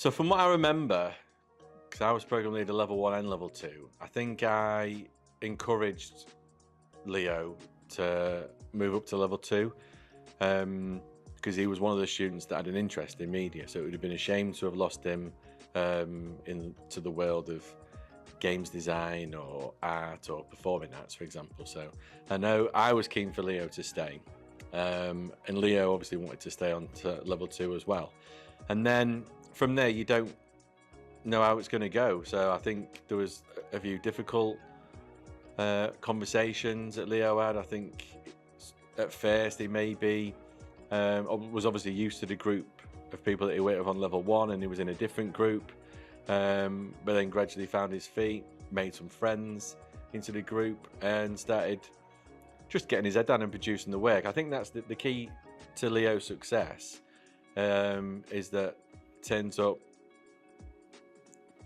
So from what I remember, because I was program leader level 1 and level 2, I think I encouraged Leo to move up to level 2 because he was one of the students that had an interest in media. So it would have been a shame to have lost him into the world of games design or art or performing arts, for example. So I know I was keen for Leo to stay, and Leo obviously wanted to stay on to level 2 as well. And then from there, you don't know how it's going to go. So I think there was a few difficult conversations that Leo had. I think at first he maybe was obviously used to the group of people that he worked with on level 1, and he was in a different group, but then gradually found his feet, made some friends into the group, and started just getting his head down and producing the work. I think that's the key to Leo's success, is that turns up,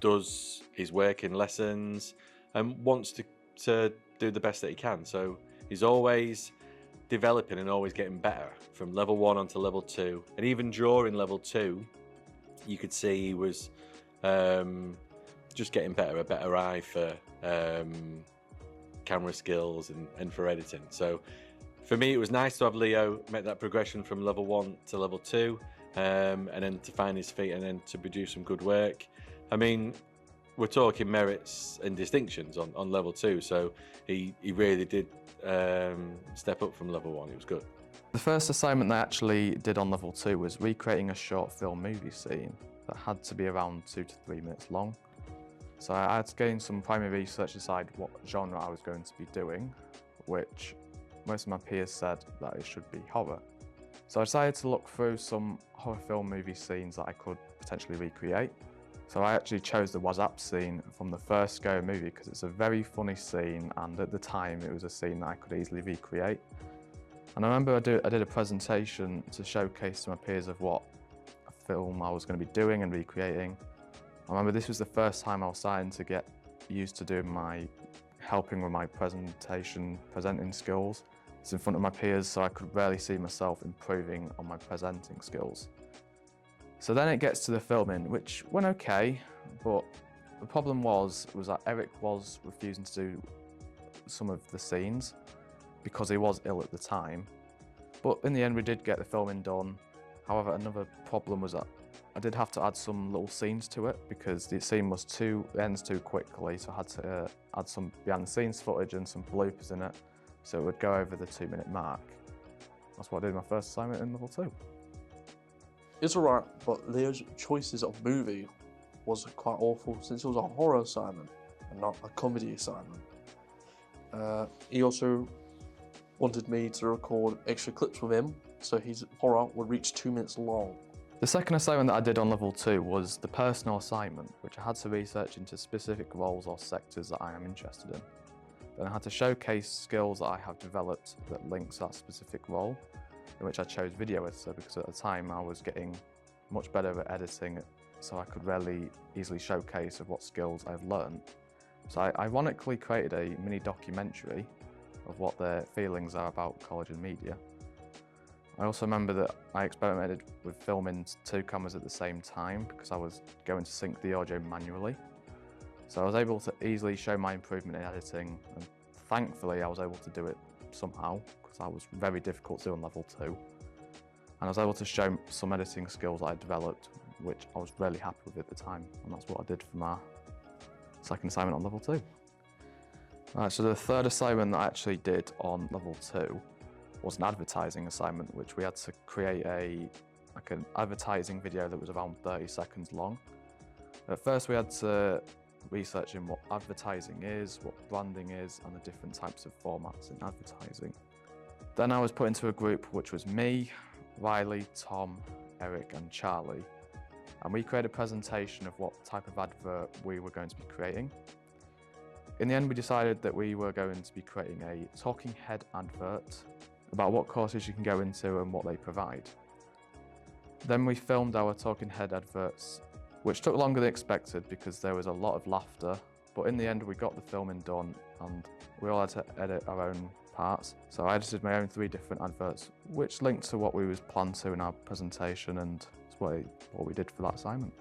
does his work in lessons, and wants to do the best that he can. So he's always developing and always getting better from level 1 onto level 2. And even during level 2, you could see he was just getting better, a better eye for camera skills and for editing. So for me, it was nice to have Leo make that progression from level 1 to level 2, and then to find his feet and then to produce some good work. I mean, we're talking merits and distinctions on level 2, so he really did step up from level 1. It was good. The first assignment that I actually did on level 2 was recreating a short film movie scene that had to be around 2 to 3 minutes long. So I had to gain some primary research to decide what genre I was going to be doing, which most of my peers said that it should be horror. So I decided to look through some horror film movie scenes that I could potentially recreate. So I actually chose the WhatsApp scene from the first Scary Movie because it's a very funny scene, and at the time it was a scene that I could easily recreate. And I remember I did a presentation to showcase to my peers of what film I was going to be doing and recreating. I remember this was the first time I was starting to get used to doing helping with my presenting skills. It's in front of my peers, so I could really see myself improving on my presenting skills. So then it gets to the filming, which went okay, but the problem was that Eric was refusing to do some of the scenes because he was ill at the time. But in the end, we did get the filming done. However, another problem was that I did have to add some little scenes to it because the scene ends too quickly, so I had to add some behind the scenes footage and some bloopers in it, so it would go over the 2-minute mark. That's what I did in my first assignment in level 2. It's alright, but Leo's choices of movie was quite awful since it was a horror assignment and not a comedy assignment. He also wanted me to record extra clips with him, so his horror would reach 2 minutes long. The second assignment that I did on level 2 was the personal assignment, which I had to research into specific roles or sectors that I am interested in. Then I had to showcase skills that I have developed that links that specific role, in which I chose video editor because at the time I was getting much better at editing, so I could really easily showcase of what skills I've learned. So I ironically created a mini documentary of what their feelings are about college and media. I also remember that I experimented with filming 2 cameras at the same time because I was going to sync the audio manually. So I was able to easily show my improvement in editing, and thankfully I was able to do it somehow because that was very difficult to do on level 2. And I was able to show some editing skills that I developed, which I was really happy with at the time, and that's what I did for my second assignment on level 2. So the third assignment that I actually did on level 2 was an advertising assignment, which we had to create an advertising video that was around 30 seconds long. At first we had to research in what advertising is, what branding is, and the different types of formats in advertising. Then I was put into a group which was me, Riley, Tom, Eric and Charlie, and we created a presentation of what type of advert we were going to be creating. In the end, we decided that we were going to be creating a talking head advert about what courses you can go into and what they provide. Then we filmed our talking head adverts, which took longer than expected because there was a lot of laughter, but in the end we got the filming done and we all had to edit our own parts. So I edited my own 3 different adverts, which linked to what we was planned to in our presentation, and it's what we did for that assignment.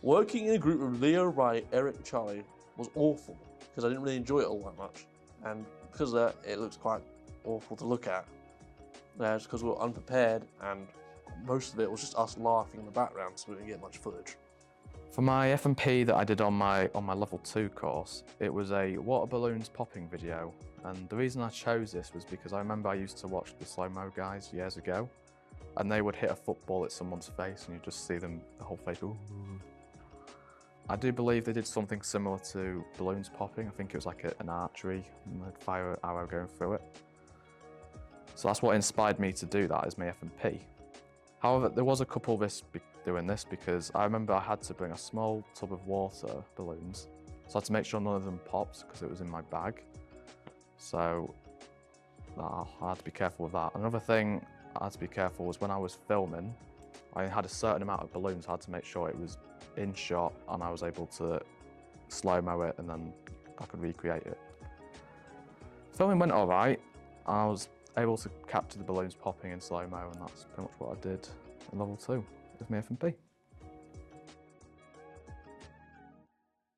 Working in a group with Leo, Ray, Eric, Charlie was awful because I didn't really enjoy it all that much, and because of that, it looks quite awful to look at. It's because we were unprepared, and most of it was just us laughing in the background, so we didn't get much footage. For my F&P that I did on my level 2 course, it was a water balloons popping video, and the reason I chose this was because I remember I used to watch the slow-mo guys years ago, and they would hit a football at someone's face and you just see them, the whole face go. I do believe they did something similar to balloons popping. I think it was like an archery, and they'd fire an arrow going through it. So that's what inspired me to do that as my F&P. However, there was a couple risks doing this because I remember I had to bring a small tub of water balloons, so I had to make sure none of them popped because it was in my bag. So I had to be careful with that. Another thing I had to be careful was when I was filming, I had a certain amount of balloons. I had to make sure it was in shot and I was able to slow-mo it and then I could recreate it. Filming went alright. I was able to capture the balloons popping in slow-mo, and that's pretty much what I did in level 2 with my F&P.